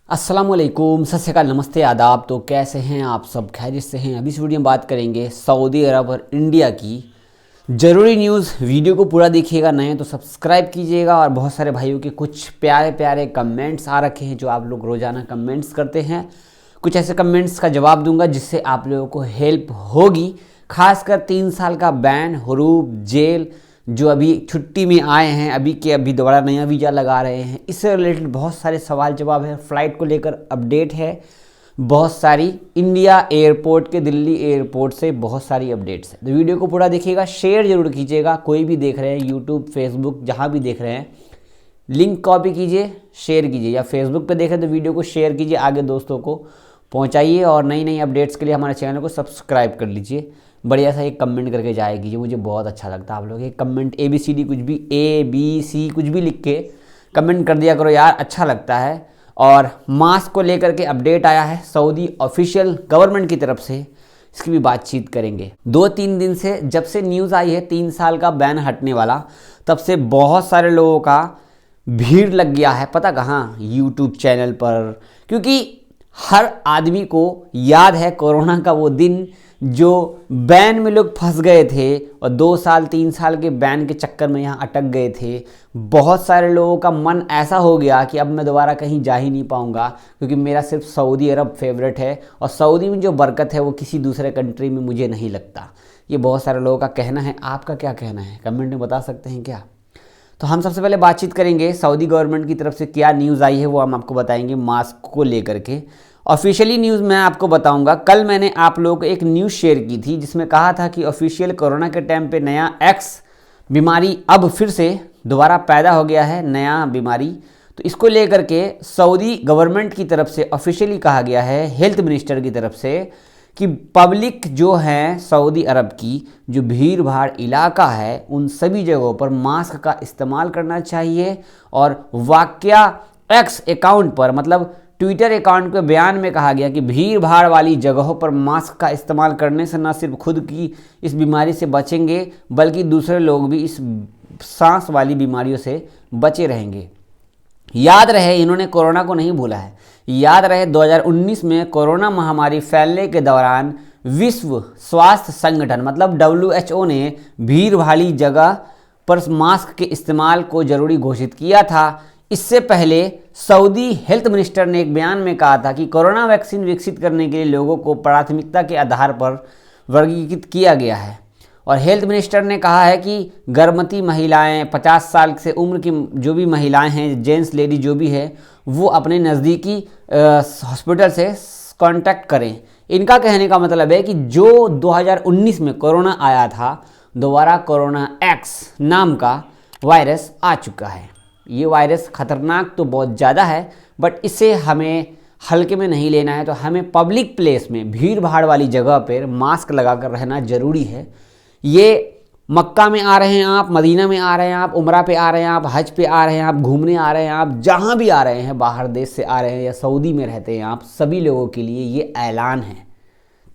अस्सलामुअलैकुम, सत श्री अकाल, नमस्ते, आदाब। तो कैसे हैं आप सब? खैरियत से हैं? अभी इस वीडियो में बात करेंगे सऊदी अरब और इंडिया की ज़रूरी न्यूज़। वीडियो को पूरा देखिएगा, नए तो सब्सक्राइब कीजिएगा। और बहुत सारे भाइयों के कुछ प्यारे प्यारे कमेंट्स आ रखे हैं जो आप लोग रोज़ाना कमेंट्स करते हैं। कुछ ऐसे कमेंट्स का जवाब दूंगा जिससे आप लोगों को हेल्प होगी। खासकर 3 साल का बैन, हुरूब, जेल, जो अभी छुट्टी में आए हैं, अभी दोबारा नया वीज़ा लगा रहे हैं, इससे रिलेटेड बहुत सारे सवाल जवाब हैं। फ़्लाइट को लेकर अपडेट है बहुत सारी, इंडिया एयरपोर्ट के, दिल्ली एयरपोर्ट से बहुत सारी अपडेट्स हैं। तो वीडियो को पूरा देखिएगा, शेयर ज़रूर कीजिएगा। कोई भी देख रहे हैं, यूट्यूब, फेसबुक, जहाँ भी देख रहे हैं, लिंक कॉपी कीजिए, शेयर कीजिए। या फेसबुक पे देख रहे हैं तो वीडियो को शेयर कीजिए, आगे दोस्तों को पहुँचाइए। और नई नई अपडेट्स के लिए हमारे चैनल को सब्सक्राइब कर लीजिए। बढ़िया सा एक कमेंट करके जाएगी, मुझे बहुत अच्छा लगता है आप लोग एक कमेंट ABCD कुछ भी, ABC कुछ भी लिख के कमेंट कर दिया करो यार, अच्छा लगता है। और मास्क को लेकर के अपडेट आया है सऊदी ऑफिशियल गवर्नमेंट की तरफ से, इसकी भी बातचीत करेंगे। 2-3 दिन से जब से न्यूज़ आई है 3 साल का बैन हटने वाला, तब से बहुत सारे लोगों का भीड़ लग गया है। पता कहाँ? यूट्यूब चैनल पर। क्योंकि हर आदमी को याद है कोरोना का वो दिन जो बैन में लोग फंस गए थे और 2 साल 3 साल के बैन के चक्कर में यहाँ अटक गए थे। बहुत सारे लोगों का मन ऐसा हो गया कि अब मैं दोबारा कहीं जा ही नहीं पाऊँगा, क्योंकि मेरा सिर्फ सऊदी अरब फेवरेट है और सऊदी में जो बरकत है वो किसी दूसरे कंट्री में मुझे नहीं लगता। ये बहुत सारे लोगों का कहना है। आपका क्या कहना है? कमेंट में बता सकते हैं क्या? तो हम सबसे पहले बातचीत करेंगे सऊदी गवर्नमेंट की तरफ से क्या न्यूज़ आई है, वो हम आपको बताएंगे मास्क को लेकर के। ऑफिशियली न्यूज़ मैं आपको बताऊंगा। कल मैंने आप लोगों को एक न्यूज़ शेयर की थी जिसमें कहा था कि ऑफिशियल कोरोना के टाइम पे नया एक्स बीमारी अब फिर से दोबारा पैदा हो गया है, नया बीमारी। तो इसको लेकर के सऊदी गवर्नमेंट की तरफ से ऑफिशियली कहा गया है, हेल्थ मिनिस्टर की तरफ से, कि पब्लिक जो है सऊदी अरब की, जो भीड़ भाड़ इलाका है, उन सभी जगहों पर मास्क का इस्तेमाल करना चाहिए। और वाकया एक्स अकाउंट पर, मतलब ट्विटर अकाउंट के बयान में कहा गया कि भीड़ भाड़ वाली जगहों पर मास्क का इस्तेमाल करने से न सिर्फ खुद की इस बीमारी से बचेंगे बल्कि दूसरे लोग भी इस सांस वाली बीमारियों से बचे रहेंगे। याद रहे, इन्होंने कोरोना को नहीं भूला है। याद रहे 2019 में कोरोना महामारी फैलने के दौरान विश्व स्वास्थ्य संगठन मतलब WHO ने भीड़ भाड़ी जगह पर मास्क के इस्तेमाल को जरूरी घोषित किया था। इससे पहले सऊदी हेल्थ मिनिस्टर ने एक बयान में कहा था कि कोरोना वैक्सीन विकसित करने के लिए लोगों को प्राथमिकता के आधार पर वर्गीकृत किया गया है। और हेल्थ मिनिस्टर ने कहा है कि गर्भवती महिलाएं, 50 साल से उम्र की जो भी महिलाएं हैं, जेंट्स लेडी जो भी है, वो अपने नज़दीकी हॉस्पिटल से कांटेक्ट करें। इनका कहने का मतलब है कि जो 2019 में कोरोना आया था, दोबारा कोरोना एक्स नाम का वायरस आ चुका है। ये वायरस ख़तरनाक तो बहुत ज़्यादा है, बट इसे हमें हल्के में नहीं लेना है। तो हमें पब्लिक प्लेस में, भीड़ भाड़ वाली जगह पर मास्क लगाकर रहना ज़रूरी है। ये मक्का में आ रहे हैं आप, मदीना में आ रहे हैं आप, उम्रा पे आ रहे हैं आप, हज पे आ रहे हैं आप, घूमने आ रहे हैं आप, जहाँ भी आ रहे हैं, बाहर देश से आ रहे हैं या सऊदी में रहते हैं आप, सभी लोगों के लिए ये ऐलान है।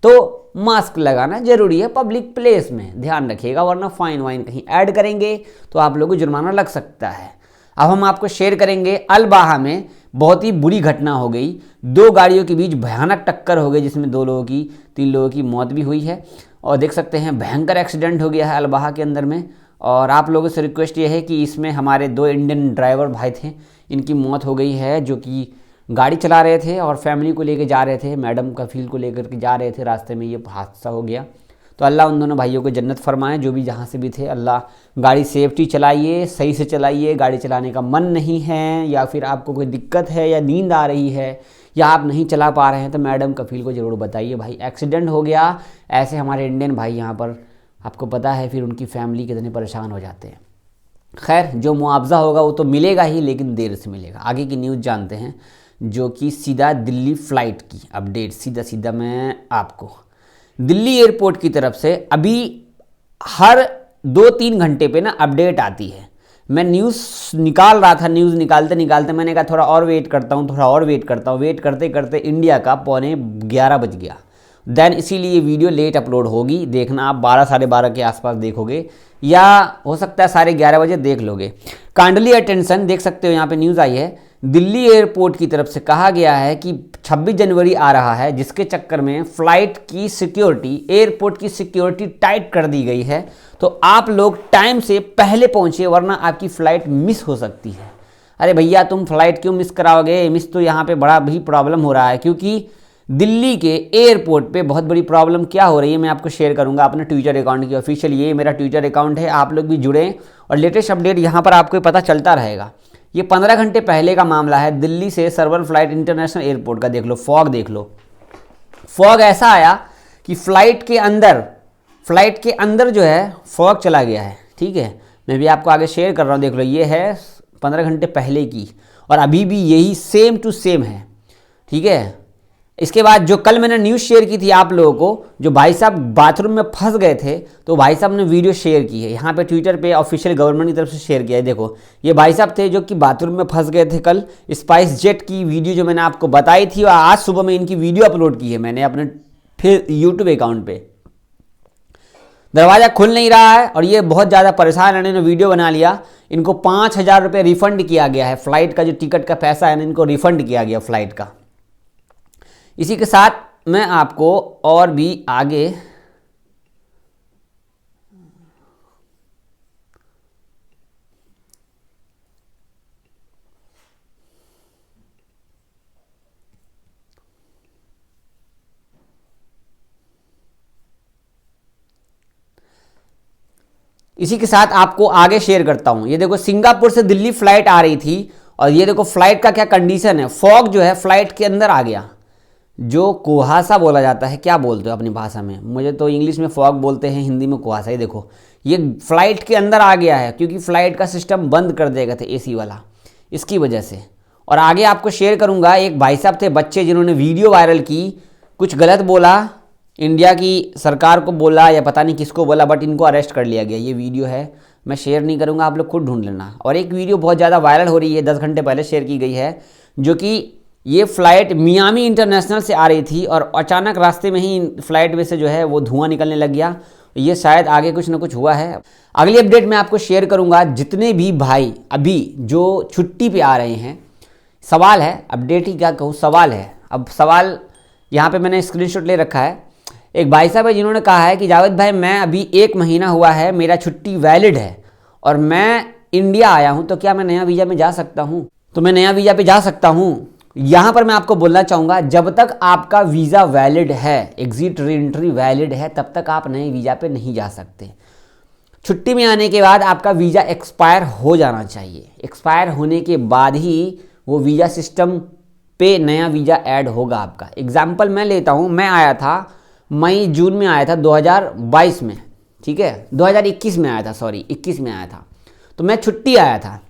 तो मास्क लगाना ज़रूरी है पब्लिक प्लेस में, ध्यान रखिएगा, वरना फ़ाइन वाइन कहीं ऐड करेंगे तो आप लोगों को जुर्माना लग सकता है। अब हम आपको शेयर करेंगे अल-बाहा में बहुत ही बुरी घटना हो गई। 2 गाड़ियों के बीच भयानक टक्कर हो गई जिसमें 3 लोगों की मौत भी हुई है। और देख सकते हैं भयंकर एक्सीडेंट हो गया है अल-बाहा के अंदर में। और आप लोगों से रिक्वेस्ट ये है कि इसमें हमारे 2 इंडियन ड्राइवर भाई थे, इनकी मौत हो गई है, जो कि गाड़ी चला रहे थे और फैमिली को लेकर जा रहे थे, मैडम कफील को लेकर के जा रहे थे, रास्ते में ये हादसा हो गया। तो अल्लाह उन दोनों भाइयों को जन्नत फरमाए, जो भी जहाँ से भी थे। अल्लाह गाड़ी सेफ्टी चलाइए, सही से चलाइए। गाड़ी चलाने का मन नहीं है या फिर आपको कोई दिक्कत है या नींद आ रही है या आप नहीं चला पा रहे हैं तो मैडम कफील को ज़रूर बताइए, भाई एक्सीडेंट हो गया। ऐसे हमारे इंडियन भाई यहाँ पर, आपको पता है, फिर उनकी फैमिली कितने परेशान हो जाते हैं। खैर, जो मुआवजा होगा वो तो मिलेगा ही, लेकिन देर से मिलेगा। आगे की न्यूज़ जानते हैं, जो कि सीधा दिल्ली फ़्लाइट की अपडेट। सीधा मैं आपको दिल्ली एयरपोर्ट की तरफ से अभी हर 2-3 घंटे पे ना अपडेट आती है। मैं न्यूज़ निकाल रहा था, न्यूज़ निकालते मैंने कहा थोड़ा और वेट करता हूँ। वेट करते करते इंडिया का 11:15 बज गया। देन इसीलिए वीडियो लेट अपलोड होगी। देखना आप 12 साढ़े 12 के आसपास देखोगे, या हो सकता है 11:30 बजे देख लोगे। काइंडली अटेंशन, देख सकते हो यहाँ पे न्यूज़ आई है, दिल्ली एयरपोर्ट की तरफ से कहा गया है कि 26 जनवरी आ रहा है, जिसके चक्कर में फ्लाइट की सिक्योरिटी, एयरपोर्ट की सिक्योरिटी टाइट कर दी गई है। तो आप लोग टाइम से पहले पहुंचिए, वरना आपकी फ़्लाइट मिस हो सकती है। अरे भैया तुम फ्लाइट क्यों मिस कराओगे? मिस तो यहाँ पे बड़ा भी प्रॉब्लम हो रहा है, क्योंकि दिल्ली के एयरपोर्ट पे बहुत बड़ी प्रॉब्लम क्या हो रही है मैं आपको शेयर करूंगा अपने ट्विटर अकाउंट की। ऑफिशियल ये मेरा ट्विटर अकाउंट है, आप लोग भी जुड़ें और लेटेस्ट अपडेट यहाँ पर आपको पता चलता रहेगा। ये 15 घंटे पहले का मामला है, दिल्ली से सर्वर फ्लाइट इंटरनेशनल एयरपोर्ट का। देख लो फॉग, देख लो फॉग ऐसा आया कि फ्लाइट के अंदर जो है फॉग चला गया है। ठीक है, मैं भी आपको आगे शेयर कर रहा हूँ। देख लो ये है 15 घंटे पहले की और अभी भी यही सेम टू सेम है। ठीक है, इसके बाद जो कल मैंने न्यूज़ शेयर की थी आप लोगों को, जो भाई साहब बाथरूम में फंस गए थे, तो भाई साहब ने वीडियो शेयर की है यहाँ पे ट्विटर पे, ऑफिशियल गवर्नमेंट की तरफ से शेयर किया है। देखो ये भाई साहब थे जो कि बाथरूम में फंस गए थे कल। स्पाइस जेट की वीडियो जो मैंने आपको बताई थी, और आज सुबह में इनकी वीडियो अपलोड की है मैंने अपने फिर यूट्यूब अकाउंट पे। दरवाज़ा खुल नहीं रहा है और ये बहुत ज़्यादा परेशान है, इन्होंने वीडियो बना लिया। इनको 5,000 रुपये रिफंड किया गया है, फ्लाइट का जो टिकट का पैसा है ना, इनको रिफंड किया गया फ्लाइट का। इसी के साथ मैं आपको और भी आगे शेयर करता हूं। ये देखो सिंगापुर से दिल्ली फ्लाइट आ रही थी और ये देखो फ्लाइट का क्या कंडीशन है। फॉग जो है फ्लाइट के अंदर आ गया, जो कुहासा बोला जाता है, क्या बोलते हो अपनी भाषा में, मुझे तो इंग्लिश में फॉग बोलते हैं, हिंदी में कुहासा। ही देखो ये फ्लाइट के अंदर आ गया है, क्योंकि फ्लाइट का सिस्टम बंद कर दिए थे एसी वाला, इसकी वजह से। और आगे आपको शेयर करूंगा, एक भाई साहब थे बच्चे जिन्होंने वीडियो वायरल की, कुछ गलत बोला, इंडिया की सरकार को बोला या पता नहीं किसको बोला, बट इनको अरेस्ट कर लिया गया। ये वीडियो है, मैं शेयर नहीं करूंगा, आप लोग खुद ढूंढ लेना। और एक वीडियो बहुत ज़्यादा वायरल हो रही है, 10 घंटे पहले शेयर की गई है, जो कि ये फ्लाइट मियामी इंटरनेशनल से आ रही थी और अचानक रास्ते में ही फ्लाइट में से जो है वो धुआं निकलने लग गया। ये शायद आगे कुछ ना कुछ हुआ है। अगली अपडेट मैं आपको शेयर करूंगा। जितने भी भाई अभी जो छुट्टी पे आ रहे हैं, सवाल है, अपडेट ही क्या कहूँ, सवाल है। अब सवाल यहाँ पे मैंने स्क्रीनशॉट ले रखा है। एक भाई साहब है जिन्होंने कहा है कि जावेद भाई मैं अभी 1 महीना हुआ है, मेरा छुट्टी वैलिड है और मैं इंडिया आया हूँ, तो क्या मैं नया वीज़ा में जा सकता हूँ? तो मैं नया वीज़ा पे जा सकता हूँ। यहाँ पर मैं आपको बोलना चाहूँगा, जब तक आपका वीज़ा वैलिड है, एग्जिट री एंट्री वैलिड है, तब तक आप नए वीज़ा पे नहीं जा सकते। छुट्टी में आने के बाद आपका वीज़ा एक्सपायर हो जाना चाहिए। एक्सपायर होने के बाद ही वो वीज़ा सिस्टम पे नया वीज़ा ऐड होगा आपका। एग्जाम्पल मैं लेता हूँ, मैं आया था मई जून में आया था 2022 में, ठीक है, 2021 में आया था, सॉरी 21 में आया था। तो मैं छुट्टी आया था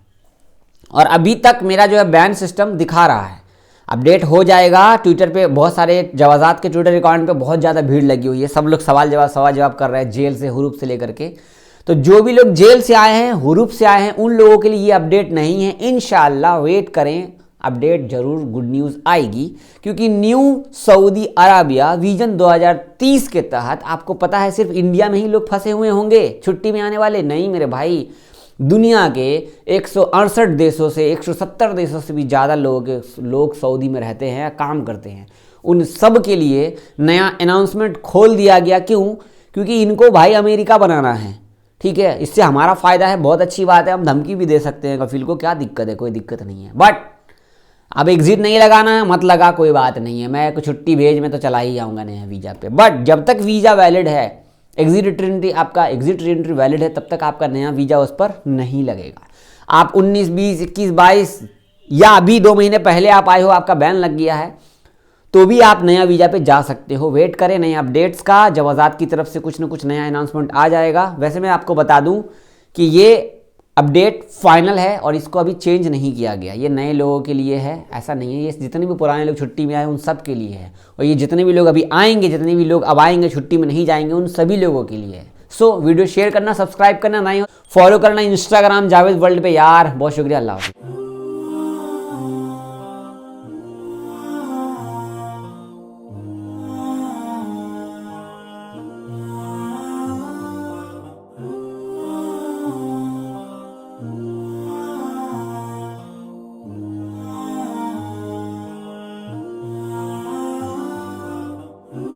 और अभी तक मेरा जो है बैन सिस्टम दिखा रहा है। अपडेट हो जाएगा ट्विटर पे, बहुत सारे जवाजात के ट्विटर अकाउंट पे बहुत ज़्यादा भीड़ लगी हुई है, सब लोग सवाल जवाब कर रहे हैं, जेल से हुरूप से लेकर के। तो जो भी लोग जेल से आए हैं, हुरूप से आए हैं, उन लोगों के लिए ये अपडेट नहीं है। इंशाल्लाह वेट करें, अपडेट जरूर गुड न्यूज़ आएगी, क्योंकि न्यू सऊदी अराबिया विजन 2030 के तहत आपको पता है सिर्फ इंडिया में ही लोग फंसे हुए होंगे छुट्टी में आने वाले। नहीं मेरे भाई, दुनिया के 168 देशों से, 170 देशों से भी ज़्यादा लोग सऊदी में रहते हैं, काम करते हैं। उन सब के लिए नया अनाउंसमेंट खोल दिया गया। क्यों? क्योंकि इनको भाई अमेरिका बनाना है, ठीक है। इससे हमारा फ़ायदा है, बहुत अच्छी बात है, हम धमकी भी दे सकते हैं कफील को, क्या दिक्कत है, कोई दिक्कत नहीं है। बट अब एग्जिट नहीं लगाना है, मत लगा, कोई बात नहीं है, मैं कुछ छुट्टी भेज में तो चला ही जाऊँगा नया वीज़ा पे। बट जब तक वीज़ा वैलिड है, एग्जिट एंट्री वैलिड है, तब तक आपका नया वीज़ा उस पर नहीं लगेगा। आप 19, 20, 21, 22 या अभी 2 महीने पहले आप आए हो, आपका बैन लग गया है, तो भी आप नया वीज़ा पे जा सकते हो। वेट करें नए अपडेट्स का, जवाजात की तरफ से कुछ ना कुछ नया अनाउंसमेंट आ जाएगा। वैसे मैं आपको बता दूं कि ये अपडेट फाइनल है और इसको अभी चेंज नहीं किया गया। ये नए लोगों के लिए है, ऐसा नहीं है। ये जितने भी पुराने लोग छुट्टी में आए उन सब के लिए है, और ये जितने भी लोग अभी आएंगे, जितने भी लोग अब आएंगे छुट्टी में नहीं जाएंगे, उन सभी लोगों के लिए है। सो वीडियो शेयर करना, सब्सक्राइब करना, नहीं फॉलो करना इंस्टाग्राम जावेद वर्ल्ड पे यार। बहुत शुक्रिया, अल्लाह हाफ़िज़।